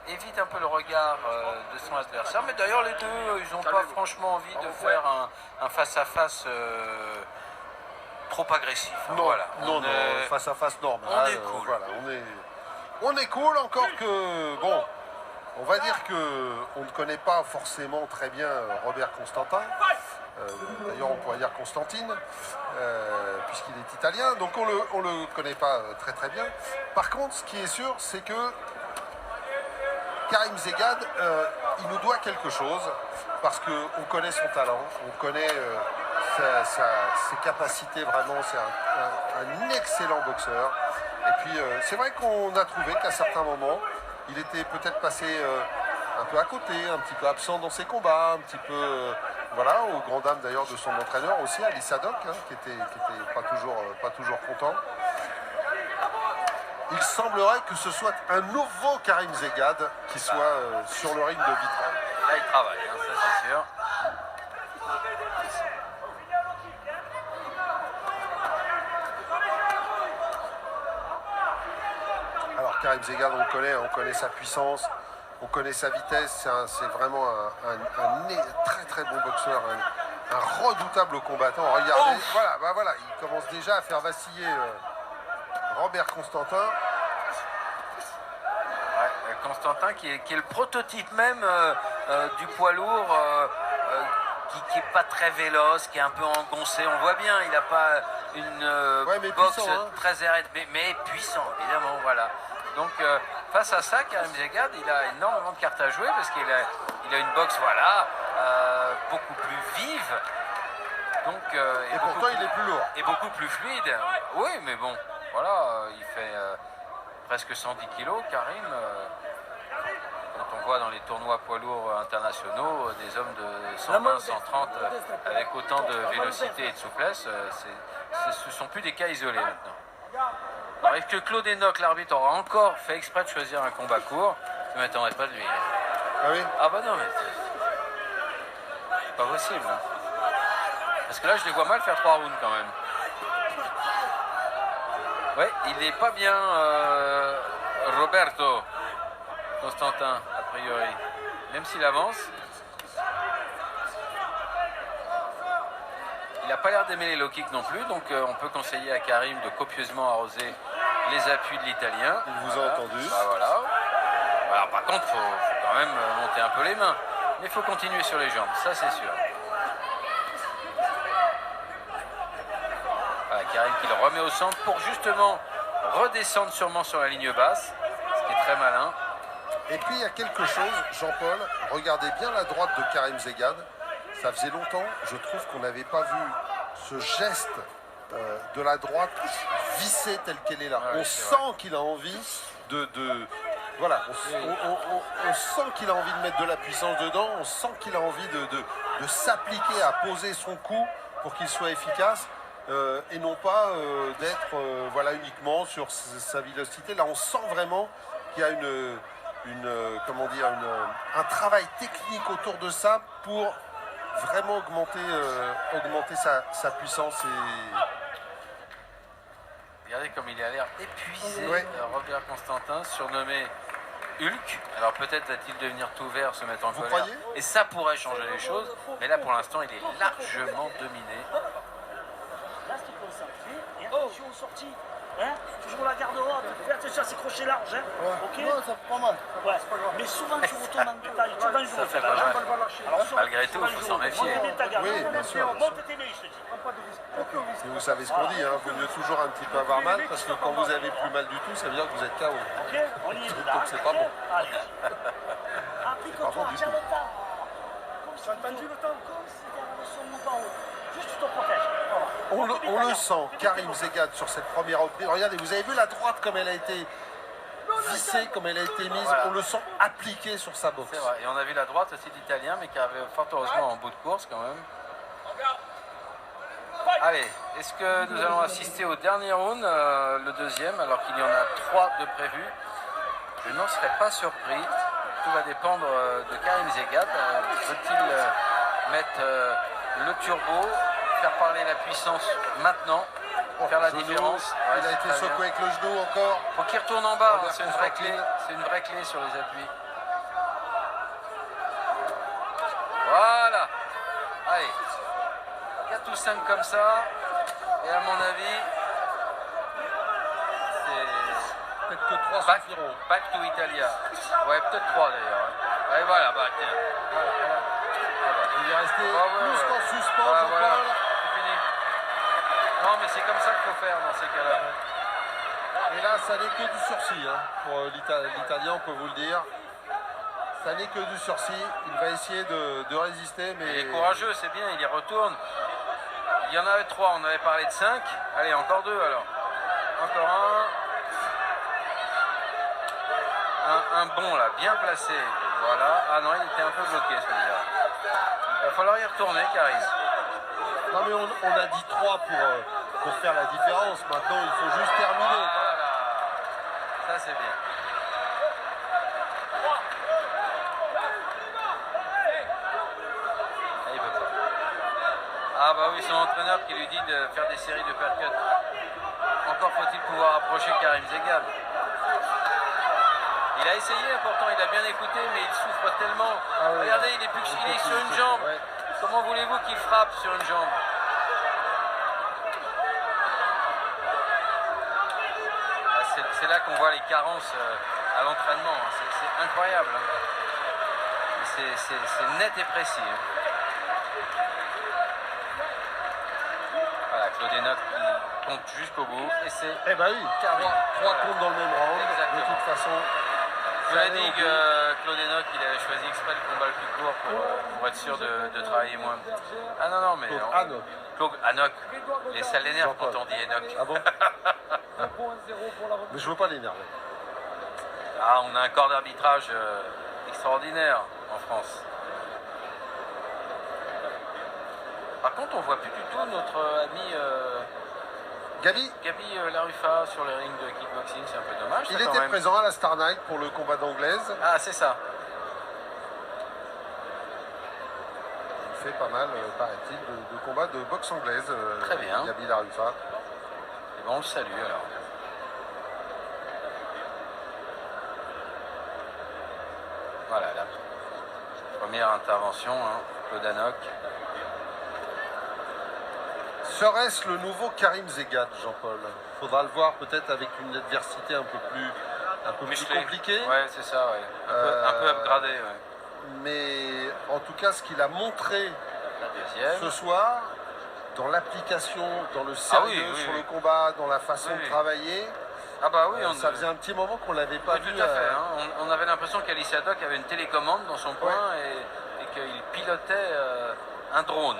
qui évite un peu le regard de son adversaire. Mais d'ailleurs, les deux, ils n'ont pas franchement envie de faire un face-à-face trop agressif. Non, voilà. non, face à face normal. On est cool. Voilà, on est cool, encore que, bon, on va dire que on ne connaît pas forcément très bien Robert Constantin. D'ailleurs, on pourrait dire Constantine, puisqu'il est italien. Donc, on le connaît pas très très bien. Par contre, ce qui est sûr, c'est que Karim Zegad, il nous doit quelque chose, parce qu'on connaît son talent, on connaît ses capacités, vraiment, c'est un excellent boxeur. Et puis, c'est vrai qu'on a trouvé qu'à certains moments, il était peut-être passé un peu à côté, un petit peu absent dans ses combats, un petit peu, voilà, aux grandes dames d'ailleurs de son entraîneur aussi, Ali Sadok, hein, qui était pas toujours content. Il semblerait que ce soit un nouveau Karim Zegad qui soit sur le ring de Vitrail. Là, il travaille, hein, ça c'est sûr. Alors Karim Zegad, on connaît sa puissance, on connaît sa vitesse, c'est vraiment un très très bon boxeur, un redoutable combattant. Regardez, voilà, il commence déjà à faire vaciller Robert Constantin. Ouais, Constantin qui est le prototype même du poids lourd, qui n'est pas très véloce, qui est un peu engoncé. On voit bien, il n'a pas une boxe puissant, hein. très arrêtée, mais puissant, évidemment, voilà. Donc face à ça, Karim Zegad, il a énormément de cartes à jouer parce qu'il a une boxe, voilà, beaucoup plus vive. Donc, et pourtant, il est plus lourd. Et beaucoup plus fluide. Oui, mais bon, voilà, il fait presque 110 kilos, Karim. Quand on voit dans les tournois poids lourds internationaux des hommes de 120, 130 avec autant de vélocité et de souplesse, ce ne sont plus des cas isolés maintenant. Alors, est-ce que Claude Enoch, l'arbitre, aura encore fait exprès de choisir un combat court? Je ne m'attendrais pas de lui. Ah oui? Ah bah non, mais c'est pas possible. Parce que là, je les vois mal faire 3 rounds quand même. Ouais, il n'est pas bien, Roberto Constantin, a priori. Même s'il avance. Il n'a pas l'air d'aimer les low kicks non plus, donc on peut conseiller à Karim de copieusement arroser les appuis de l'Italien. Il vous a entendu. Bah, voilà. Alors, par contre, il faut quand même monter un peu les mains. Mais il faut continuer sur les jambes, ça c'est sûr. Voilà, Karim qui le remet au centre pour justement redescendre sûrement sur la ligne basse, ce qui est très malin. Et puis il y a quelque chose, Jean-Paul, regardez bien la droite de Karim Zegad. Ça faisait longtemps, je trouve qu'on n'avait pas vu ce geste de la droite vissée telle qu'elle est là. Ouais, on sent qu'il a envie voilà, on sent qu'il a envie de mettre de la puissance dedans, on sent qu'il a envie de s'appliquer à poser son coup pour qu'il soit efficace. Et non pas d'être voilà, uniquement sur sa vélocité. Là, on sent vraiment qu'il y a comment dire, un travail technique autour de ça pour vraiment augmenter sa puissance. Regardez comme il a l'air épuisé, ouais. Robert Constantin, surnommé Hulk. Alors peut-être va-t-il devenir tout vert, se mettre en Vous colère. croyez? Et ça pourrait changer les choses. Mais là, pour l'instant, il est largement dominé. Là, c'est concentré. Et attention aux sorties. Hein, toujours la garde haute. Fais attention à ces crochets larges. Hein. Ouais. Ok. Non, ça fait pas mal. Ouais. Mais souvent, tu retournes en détail. Tu vas Ça fait pas mal. Malgré tout, il faut s'en méfier. Oui, bien sûr. Monte tes mains, je te dis. Et vous savez ce qu'on dit, hein, vaut mieux toujours un petit peu avoir mal, parce que quand vous avez plus mal du tout, ça veut dire que vous êtes KO. Ok, on y est. Donc c'est pas bon. Allez. Pas Applique-toi, bon du tiens tout. le temps. Comme si tu le temps. Comme si tu avais son mot en haut. Juste tu te protèges. Voilà. On le sent, Karim Zegad sur cette première reprise. Regardez, vous avez vu la droite comme elle a été vissée, comme elle a été mise. Voilà. On le sent appliqué sur sa boxe. C'est vrai. Et on a vu la droite aussi d'Italien, mais qui avait fort heureusement en bout de course quand même. Allez, est-ce que nous allons assister au dernier round, le deuxième, alors qu'il y en a 3 de prévus? Je n'en serais pas surpris. Tout va dépendre de Karim Zegad. Veut-il mettre le turbo, faire parler la puissance maintenant? faire la Genou. différence. Ouais, Il a c'est été très bien. secoué avec le genou encore. Faut qu'il retourne en bas, hein, Robert c'est une vraie clé. Constantine. C'est une vraie clé sur les appuis. Voilà. Allez. 4 ou 5 comme ça. Et à mon avis, c'est Peut-être que 3 back, suffiront. back to Italia. Ouais, peut-être 3 d'ailleurs. Ouais. Allez, voilà, bah tiens. Voilà, voilà. Il est resté Ouais, ouais, plus ouais. qu'en suspens, Voilà, Jean-Paul. voilà. C'est fini. Non, mais c'est comme ça qu'il faut faire dans ces cas-là. Et là, ça n'est que du sursis. Hein. Pour l'Italien, on peut vous le dire. Ça n'est que du sursis. Il va essayer de résister, mais... Il est courageux, c'est bien, il y retourne. Il y en avait 3, on avait parlé de 5. Allez, encore 2 alors. Encore un bon là, bien placé. Voilà. Ah non, il était un peu bloqué celui-là. Il va falloir y retourner, Caris. Non, mais on a dit 3 pour faire la différence. Maintenant, il faut juste terminer. Voilà. Ça, c'est bien. Ah, il veut pas. Ah bah oui, son entraîneur qui lui dit de faire des séries de percuts. Encore faut-il pouvoir approcher Karim Zegad. Il a essayé, pourtant il a bien écouté, mais il souffre tellement. Ah oui, Regardez, il est sur une jambe. Ouais. Comment voulez-vous qu'il frappe sur une jambe? Ah, c'est là qu'on voit les carences à l'entraînement. Hein. C'est incroyable. Hein. C'est net et précis. Hein. Voilà, Claude Enoch qui compte jusqu'au bout. Et c'est Eh ben oui, Karim. 3 Voilà. comptes dans le même round. Exactement. De toute façon, Je ça l'ai allait dit au bout. que Claude Enoch, il avait choisi exprès le combat le plus court pour être sûr de travailler moins. Ah non, non, mais... Claude on- Enoch. Claude Enoch. Et ça l'énerve quand on dit Enoch. Ah bon? Mais je veux pas l'énerver. Ah, on a un corps d'arbitrage extraordinaire en France. Par contre, on voit plus du tout notre ami Gabi, Gabi Larufa sur les rings de kickboxing. C'est un peu dommage. il ça, quand était même. présent à la Star Night pour le combat d'anglaise. Ah, c'est ça. Il fait pas mal, paraît-il, de combats de boxe anglaise. Très bien. Gabi Larufa. Et bon, on le salue alors. Voilà, la première intervention, hein, Claude Enoch. Serait-ce le nouveau Karim Zegad, Jean-Paul? Faudra le voir peut-être avec une adversité un peu plus Musclé. compliquée. Ouais, c'est ça, ouais. Un peu upgradé, ouais. Mais en tout cas, ce qu'il a montré La deuxième. ce soir, dans l'application, dans le sérieux oui, sur oui. le combat, dans la façon Oui, de oui. travailler, Ah bah oui, ça faisait un petit moment qu'on l'avait pas oui, vu. tout à fait. Hein. On avait l'impression qu'Alicia Doc avait une télécommande dans son coin et qu'il pilotait un drone.